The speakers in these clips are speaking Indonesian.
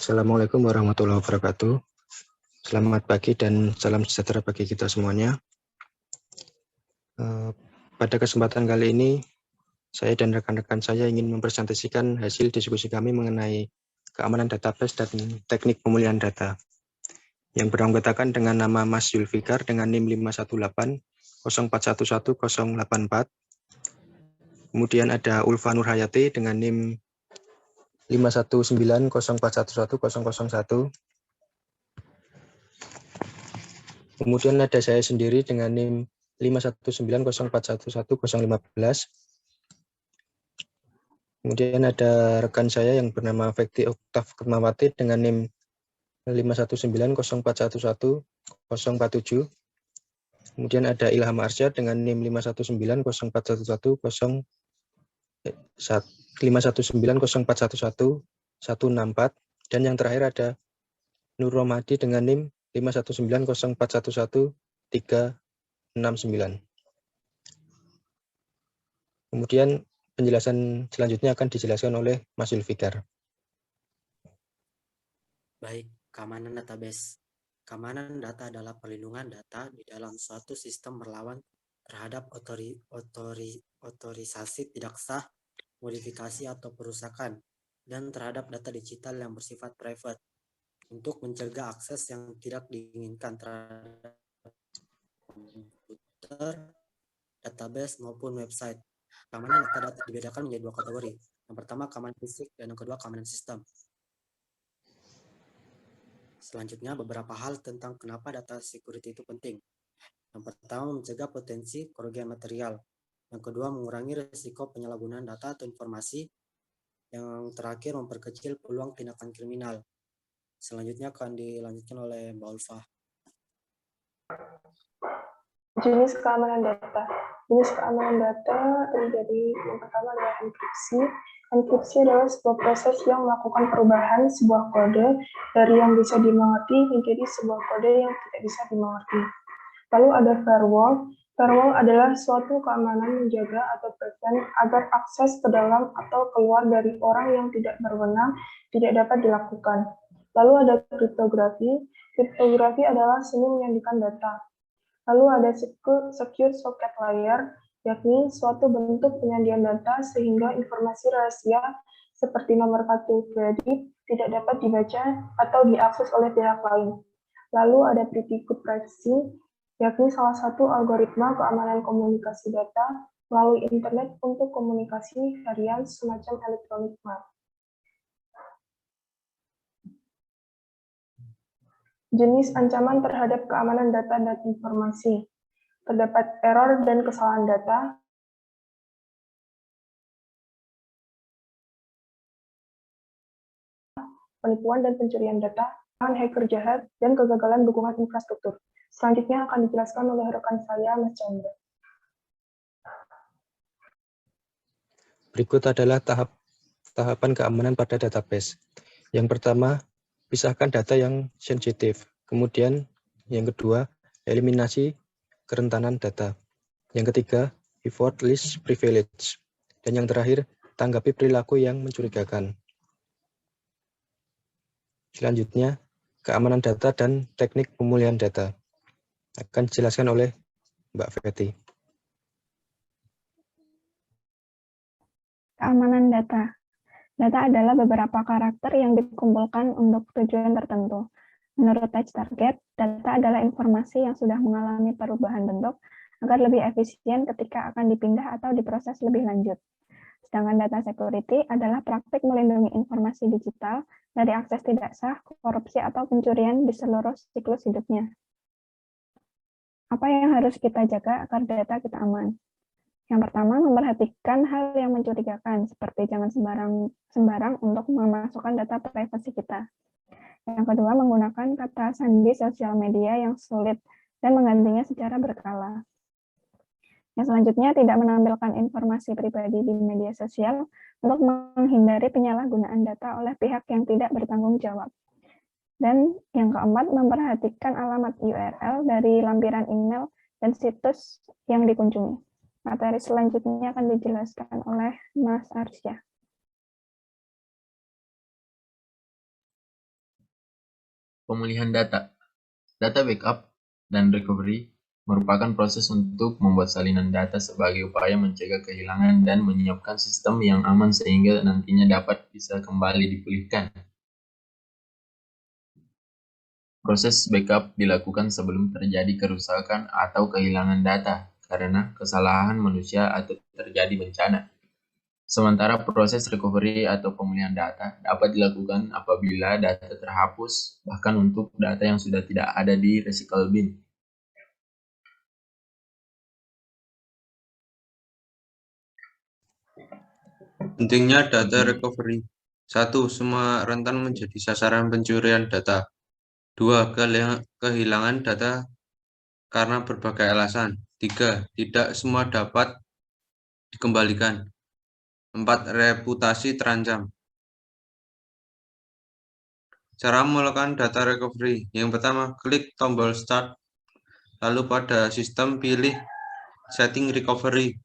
Assalamualaikum warahmatullahi wabarakatuh. Selamat pagi dan salam sejahtera bagi kita semuanya. Pada kesempatan kali ini, saya dan rekan-rekan saya ingin mempresentasikan hasil diskusi kami mengenai keamanan database dan teknik pemulihan data yang beranggotakan dengan nama Mas Zulfikar dengan NIM 518 0411 084. Kemudian ada Ulfa Nurhayati dengan NIM 519 0411 001. Kemudian ada saya sendiri dengan NIM 51904111015. Kemudian ada rekan saya yang bernama Fekti Oktav Ketmawati dengan NIM 51904111047. Kemudian ada Ilham Arsyad dengan NIM 5190411104164. Dan yang terakhir ada Nur Romadi dengan NIM 51904111369. Kemudian penjelasan selanjutnya akan dijelaskan oleh Mas Zulfikar. Baik, keamanan database. Keamanan data adalah perlindungan data di dalam suatu sistem berlawan terhadap otorisasi tidak sah, modifikasi atau perusakan, dan terhadap data digital yang bersifat private untuk mencegah akses yang tidak diinginkan terhadap komputer, database, maupun website. Keamanan data dibedakan menjadi dua kategori. Yang pertama, keamanan fisik, dan yang kedua, keamanan sistem. Selanjutnya, beberapa hal tentang kenapa data security itu penting. Yang pertama, mencegah potensi kerugian material. Yang kedua, mengurangi risiko penyalahgunaan data atau informasi. Yang terakhir, memperkecil peluang tindakan kriminal. Selanjutnya akan dilanjutkan oleh Mbak Ulfa. Jenis keamanan data. Jenis keamanan data terjadi yang pertama adalah enkripsi. Enkripsi adalah sebuah proses yang melakukan perubahan sebuah kode dari yang bisa dimengerti menjadi sebuah kode yang tidak bisa dimengerti. Lalu ada firewall. Firewall adalah suatu keamanan menjaga atau prevent agar akses ke dalam atau keluar dari orang yang tidak berwenang tidak dapat dilakukan. Lalu ada kriptografi. Kriptografi adalah seni menyandingkan data. Lalu ada secure socket layer, yakni suatu bentuk penyandian data sehingga informasi rahasia seperti nomor kartu kredit tidak dapat dibaca atau diakses oleh pihak lain. Lalu ada pretty good privacy, yakni salah satu algoritma keamanan komunikasi data melalui internet untuk komunikasi harian semacam electronic mail. Jenis ancaman terhadap keamanan data dan informasi. Terdapat error dan kesalahan data, penipuan dan pencurian data, hacker jahat, dan kegagalan dukungan infrastruktur. Selanjutnya akan dijelaskan oleh rekan saya, Mas Chandra. Berikut adalah tahapan keamanan pada database. Yang pertama, pisahkan data yang sensitif. Kemudian, yang kedua, eliminasi kerentanan data. Yang ketiga, avoid least privilege. Dan yang terakhir, tanggapi perilaku yang mencurigakan. Selanjutnya, keamanan data dan teknik pemulihan data. Akan dijelaskan oleh Mbak Feti. Keamanan data. Data adalah beberapa karakter yang dikumpulkan untuk tujuan tertentu. Menurut Page Target, data adalah informasi yang sudah mengalami perubahan bentuk agar lebih efisien ketika akan dipindah atau diproses lebih lanjut. Sedangkan data security adalah praktik melindungi informasi digital dari akses tidak sah, korupsi, atau pencurian di seluruh siklus hidupnya. Apa yang harus kita jaga agar data kita aman? Yang pertama, memperhatikan hal yang mencurigakan, seperti jangan sembarang untuk memasukkan data privasi kita. Yang kedua, menggunakan kata sandi sosial media yang sulit dan menggantinya secara berkala. Yang selanjutnya, tidak menampilkan informasi pribadi di media sosial untuk menghindari penyalahgunaan data oleh pihak yang tidak bertanggung jawab. Dan yang keempat, memperhatikan alamat URL dari lampiran email dan situs yang dikunjungi. Materi selanjutnya akan dijelaskan oleh Mas Arsya. Pemulihan data. Data backup dan recovery merupakan proses untuk membuat salinan data sebagai upaya mencegah kehilangan dan menyiapkan sistem yang aman sehingga nantinya dapat bisa kembali dipulihkan. Proses backup dilakukan sebelum terjadi kerusakan atau kehilangan data karena kesalahan manusia atau terjadi bencana. Sementara proses recovery atau pemulihan data dapat dilakukan apabila data terhapus, bahkan untuk data yang sudah tidak ada di recycle bin. Pentingnya data recovery. 1. Semua rentan menjadi sasaran pencurian data. 2. Kehilangan data karena berbagai alasan. 3. Tidak semua dapat dikembalikan. 4. Reputasi terancam. Cara melakukan data recovery. Yang pertama, klik tombol Start. Lalu pada sistem pilih Setting Recovery.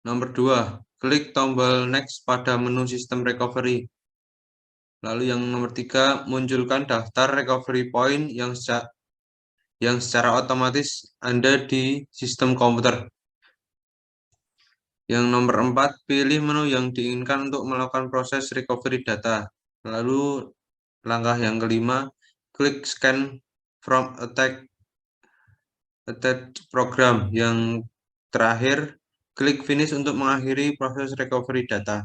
Nomor 2, klik tombol Next pada menu sistem recovery. Lalu yang nomor 3, munculkan daftar recovery point yang secara otomatis ada di sistem komputer. Yang nomor 4, pilih menu yang diinginkan untuk melakukan proses recovery data. Lalu langkah yang kelima, klik Scan from Attached Program. Yang terakhir, klik Finish untuk mengakhiri proses recovery data.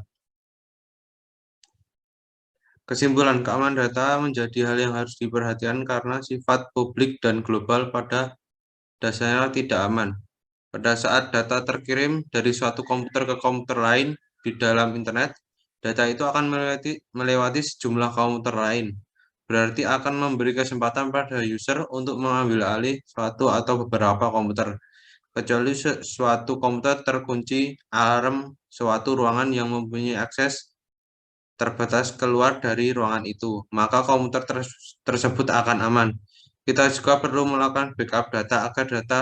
Kesimpulan, keamanan data menjadi hal yang harus diperhatikan karena sifat publik dan global pada dasarnya tidak aman. Pada saat data terkirim dari suatu komputer ke komputer lain di dalam internet, data itu akan melewati sejumlah komputer lain. Berarti akan memberi kesempatan pada user untuk mengambil alih suatu atau beberapa komputer. Kecuali suatu komputer terkunci alarm suatu ruangan yang mempunyai akses terbatas keluar dari ruangan itu, maka komputer tersebut akan aman. Kita juga perlu melakukan backup data agar data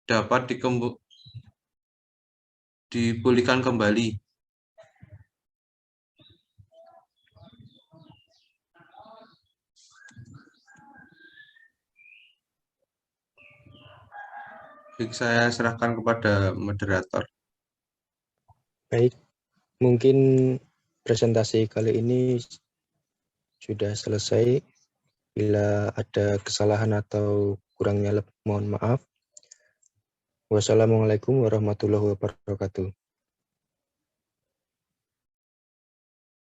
dapat dipulihkan kembali. Baik, saya serahkan kepada moderator. Baik, mungkin presentasi kali ini sudah selesai. Bila ada kesalahan atau kurangnya mohon maaf. Wassalamualaikum warahmatullahi wabarakatuh.